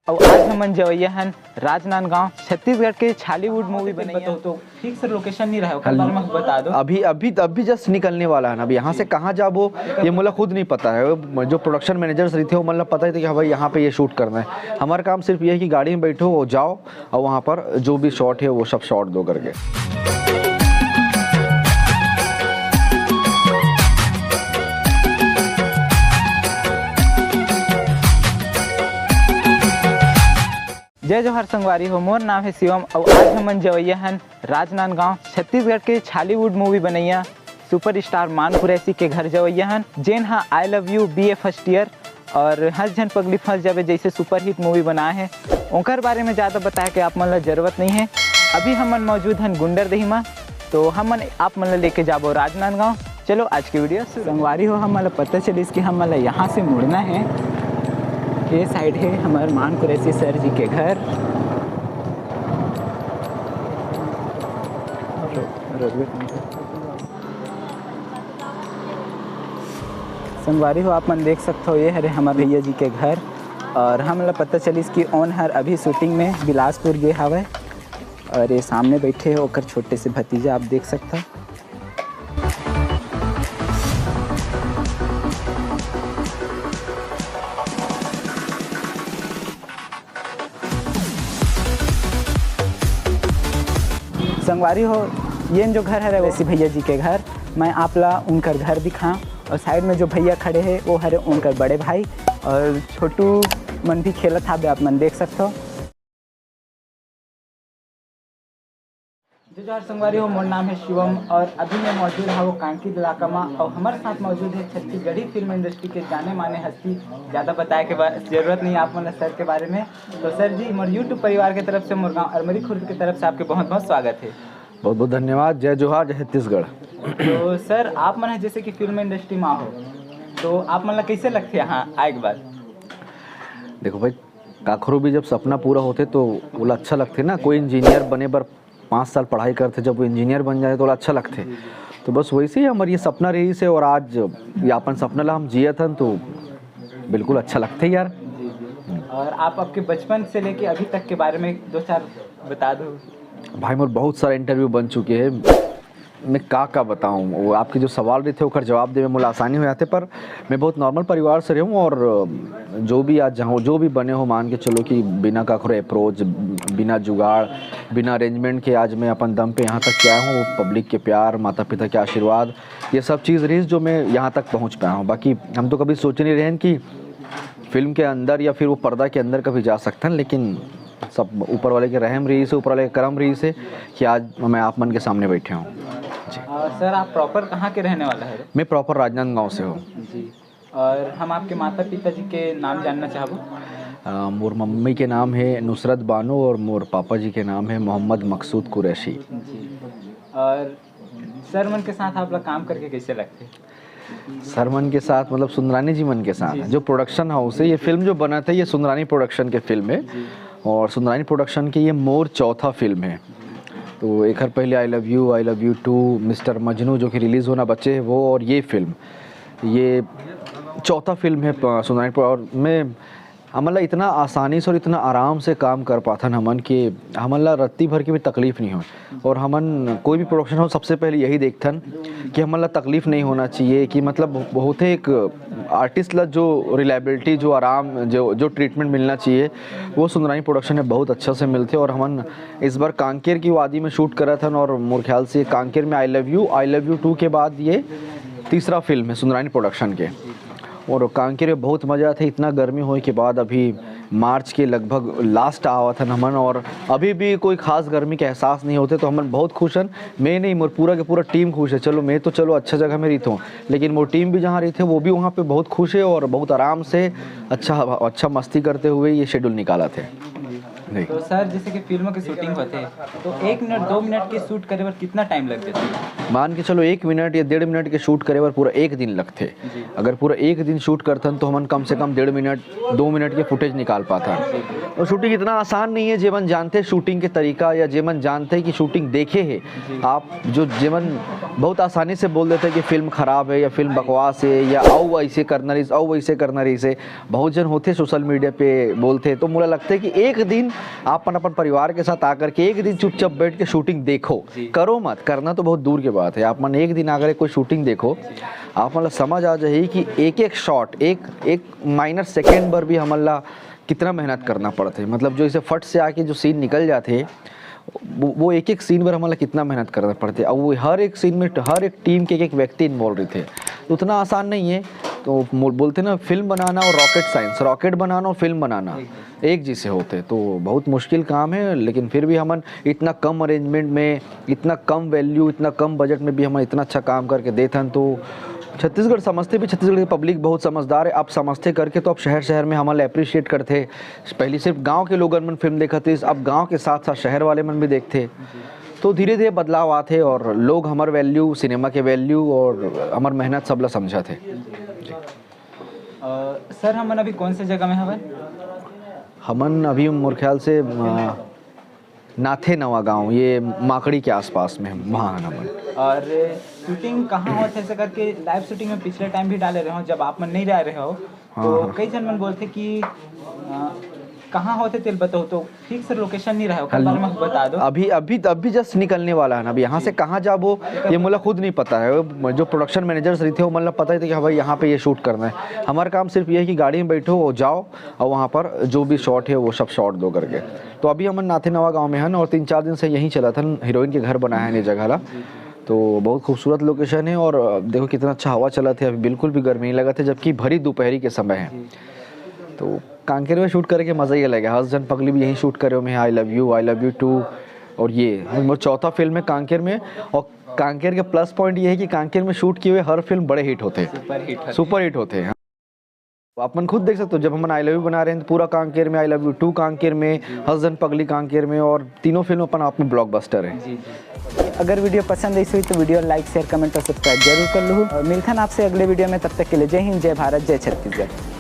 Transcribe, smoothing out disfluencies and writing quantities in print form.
और आज हम जवैया हन राजनांदगांव छत्तीसगढ़ के छालीवुड मूवी बनी है तो ठीक से लोकेशन नहीं रहा है, बारे में बता दो। अभी जस्ट निकलने वाला है ना। अभी यहाँ से कहाँ जाबो ये मुझे खुद नहीं पता है। जो प्रोडक्शन मैनेजर्स रही थे वो मतलब पता ही था कि हाँ भाई यहाँ पे ये शूट करना है। हमारा काम सिर्फ ये है कि गाड़ी में बैठो और जाओ और वहाँ पर जो भी शॉट है वो सब शॉट दो करके। जय जोहार संगवारी हो, मोर नाम है शिवम और आज हम जवैया हन राजनांदगांव छत्तीसगढ़ के छालीवुड मूवी बनैया सुपर स्टार मान कुरैसी के घर जवैया हन जेन हाँ आई love you BA first year और हंस झन पगली फंस जावे जैसे सुपर हिट मूवी बनाए हैं। उनकर बारे में ज़्यादा बताया कि आप मन जरूरत नहीं है। अभी हमन मौजूद हैं गुंडरदेही में, तो हमन आप मन लेके जाबो राजनांदगांव। चलो आज की वीडियो संगवारी हो, हम पता चली कि हम यहाँ से मुड़ना है। ये साइड है हमारे मान कुरैसी सर जी के घर। संगवारी हो आप मन देख सकते हो, ये हरे हमारे भैया जी के घर और हम पता चली इसकी ओनर अभी शूटिंग में बिलासपुर गए हवे और ये सामने बैठे हो ओकर छोटे से भतीजा आप देख सकते हो। संगवारी हो ये जो घर है वैसे भैया जी के घर, मैं आपला उनकर घर दिखाऊं और साइड में जो भैया खड़े हैं वो हरे उनकर बड़े भाई और छोटू मन भी खेला था आप मन देख सकते हो। जो जोहार संगवारी हो, मोर नाम है शिवम और अभी मैं मौजूद है वो कांकेर इलाका में और हमारे साथ मौजूद है छत्तीसगढ़ी फिल्म इंडस्ट्री के जाने माने हस्ती। ज़्यादा बताए के जरूरत नहीं आप मतलब सर के बारे में। तो सर जी मोर यूट्यूब परिवार की तरफ से, मोर गाँव अरमरी खुर्द की तरफ से आपके बहुत बहुत स्वागत है। बहुत बहुत धन्यवाद। जय जोहार, जय छत्तीसगढ़। तो सर आप मन जैसे कि फिल्म इंडस्ट्री में हो तो आप मन कैसे लगते यहाँ आए के बाद? देखो भाई, काखरू भी जब सपना पूरा होते तो वो अच्छा लगते ना। कोई इंजीनियर बने पर 5 साल पढ़ाई करते, जब वो इंजीनियर बन जाए तो अच्छा लगते। तो बस वैसे ही हमारी ये सपना रही से और आज ये अपन सपना ला हम जिया था तो बिल्कुल अच्छा लगता है यार। और आप आपके बचपन से लेके अभी तक के बारे में 2-4 बता दो। भाई मोर बहुत सारे इंटरव्यू बन चुके हैं, मैं का बताऊँ। वो आपके जो सवाल रहे थे उसका जवाब देने में मुझे आसानी हो जाते, पर मैं बहुत नॉर्मल परिवार से रहा हूँ और जो भी आज जहाँ जो भी बने हो मान के चलो कि बिना काखरो अप्रोच, बिना जुगाड़, बिना अरेंजमेंट के आज मैं अपन दम पे यहाँ तक क्या हूँ। वो पब्लिक के प्यार, माता पिता के आशीर्वाद, ये सब चीज़ रही जो मैं यहाँ तक पहुँच पाया हूँ। बाकी हम तो कभी सोच नहीं रहे हैं कि फिल्म के अंदर या फिर वो पर्दा के अंदर कभी जा सकते हैं, लेकिन सब ऊपर वाले के रहम रही से, ऊपर वाले के करम रही से कि आज मैं आप मन के सामने बैठे हूँ। सर आप प्रॉपर कहाँ के रहने वाला है? मैं प्रॉपर राजनांदगांव से हूँ जी। और हम आपके माता पिता जी के नाम जानना चाहूँ। मोर मम्मी के नाम है नुसरत बानो और मोर पापा जी के नाम है मोहम्मद मकसूद कुरैशी जी। और सर मन के साथ आप लोग काम करके कैसे लगते? सर मन के साथ मतलब सुंदरानी जी मन के साथ जो प्रोडक्शन हाउस है, ये फिल्म जो बना था ये सुंदरानी प्रोडक्शन के फिल्म है और सुंदरानी प्रोडक्शन की ये मोर चौथा फिल्म है। तो एक हर पहले आई लव यू 2, मिस्टर मजनू जो कि रिलीज़ होना बच्चे है वो, और ये फिल्म ये चौथा फिल्म है सुंदरानी। और मैं हमला इतना आसानी से और इतना आराम से काम कर पाता हमन कि हमला रत्ती भर की भी तकलीफ़ नहीं हो। और हमन कोई भी प्रोडक्शन हो सबसे पहले यही देखथन कि हमला तकलीफ़ नहीं होना चाहिए, कि मतलब बहुत एक आर्टिस्ट ला जो रिलायबिलिटी, जो आराम, जो ट्रीटमेंट मिलना चाहिए वो सुंदरानी प्रोडक्शन में बहुत अच्छा से मिलते। और हमन इस बार कांकेर की वादी में शूट करा था और मोर ख्याल से कांकेर में आई लव यू 2 के बाद ये तीसरा फिल्म है सुंदरानी प्रोडक्शन के। और कांकेर में बहुत मज़ा आता है, इतना गर्मी होने के बाद अभी मार्च के लगभग लास्ट आवा था हमन और अभी भी कोई ख़ास गर्मी के एहसास नहीं होते। तो हमन बहुत खुश हैं, मैं नहीं मोर पूरा के पूरा टीम खुश है। चलो मैं तो चलो अच्छा जगह में रहता हूँ, लेकिन वो टीम भी जहाँ रहते वो भी वहाँ पे बहुत खुश है और बहुत आराम से अच्छा मस्ती करते हुए ये शेड्यूल निकाला थे। नहीं। तो सर जैसे कि फिल्मों की शूटिंग होते हैं तो 1 मिनट 2 मिनट के शूट करे पर कितना टाइम लग जाता है? मान के चलो 1 मिनट या 1.5 मिनट के शूट करे पर पूरा 1 दिन लगते। अगर पूरा 1 दिन शूट करतन तो हमन कम से कम 1.5 मिनट 2 मिनट के फुटेज निकाल पाता। और शूटिंग इतना आसान नहीं है। जेमन जानते शूटिंग के तरीका या जेमन जानते कि शूटिंग देखे है आप, जो जेमन बहुत आसानी से बोल देते हैं कि फिल्म खराब है या फिल्म बकवास है या आओ ऐसे करना रही आओ वैसे करना रही से बहुत जन होते सोशल मीडिया पे बोलते। तो मुझे लगता है कि एक दिन आप अपन परिवार के साथ आकर के एक दिन चुपचाप बैठ के शूटिंग देखो, करो मत, करना तो बहुत दूर की बात है। आप मन एक दिन आकर कोई शूटिंग देखो, आप मतलब समझ आ जाए कि एक एक शॉट एक माइनर सेकेंड पर भी हमला कितना मेहनत करना पड़ता है। मतलब जो इसे फट से आके जो सीन निकल जाते हैं वो एक एक सीन पर हमारा कितना मेहनत करना पड़ता है। अब वो हर एक सीन में हर एक टीम के एक व्यक्ति इन्वॉल्व रहते हैं, तो उतना आसान नहीं है। तो बोलते ना फिल्म बनाना और रॉकेट साइंस, रॉकेट बनाना और फिल्म बनाना एक जैसे होते, तो बहुत मुश्किल काम है। लेकिन फिर भी हमन इतना कम अरेंजमेंट में, इतना कम वैल्यू, इतना कम बजट में भी हम इतना अच्छा काम करके देते हैं। तो छत्तीसगढ़ समझते भी, छत्तीसगढ़ की पब्लिक बहुत समझदार है। अब समझते करके तो अब शहर शहर में हमारे अप्रिशिएट करते। पहले सिर्फ गांव के लोग मन फिल्म देखते, अब गांव के साथ साथ शहर वाले मन भी देखते। तो धीरे धीरे बदलाव आते और लोग हमारे वैल्यू, सिनेमा के वैल्यू और हमार मेहनत सबला समझा थे। सर हमन अभी कौन से जगह में हवन? हमन अभी मोर ख्याल से नाथे नवा गांव, ये माकड़ी के आसपास में वहाँ हमन। और शूटिंग कहाँ होते ऐसे करके लाइव शूटिंग में पिछले टाइम भी डाले रहे हो जब आप मन नहीं रह रहे हो, तो कई जन मन बोलते कि कहाँ होते तेल बताओ, तो फिक्स लोकेशन नहीं रहे हो, कल बार में बता दो। अभी जस्ट निकलने वाला है ना। अभी यहाँ से कहाँ जाबो ये मुझे खुद नहीं पता है। जो प्रोडक्शन मैनेजर्स रही थे वो मतलब पता ही था कि हाँ भाई यहाँ पे ये शूट करना है। हमारा काम सिर्फ ये है कि गाड़ी में बैठो और जाओ और वहाँ पर जो भी शॉट है वो सब शॉट दो करके। तो अभी हम नाथे नवा गाँव में है और 3-4 दिन से यहीं चला था। हीरोइन के घर बनाया है ये जगह ला, तो बहुत खूबसूरत लोकेशन है। और देखो कितना अच्छा हवा चला था, अभी बिल्कुल भी गर्मी नहीं लगा था, जबकि भरी दोपहरी के समय है। तो कांकेर में शूट करके मज़ा ही अलग है। हसन पगली भी यहीं शूट करे मैं, आई लव यू टू। और ये मेरा चौथा फिल्म है कांकेर में। और कांकेर के प्लस पॉइंट ये है कि कांकेर में शूट किए हुए हर फिल्म बड़े हिट होते हैं, सुपर हिट होते हैं। अपन खुद देख सकते हो, जब हम आई लव यू बना रहे हैं तो पूरा कांकेर में, I love you too Kanker में, हसन पगली कांकेर में, और तीनों फिल्म अपन आप में ब्लॉकबस्टर है। अगर वीडियो पसंद आई तो वीडियो लाइक शेयर कमेंट और सब्सक्राइब जरूर कर लो। मिलते हैं आपसे अगले वीडियो में, तब तक के लिए जय हिंद, जय भारत, जय छत्तीसगढ़।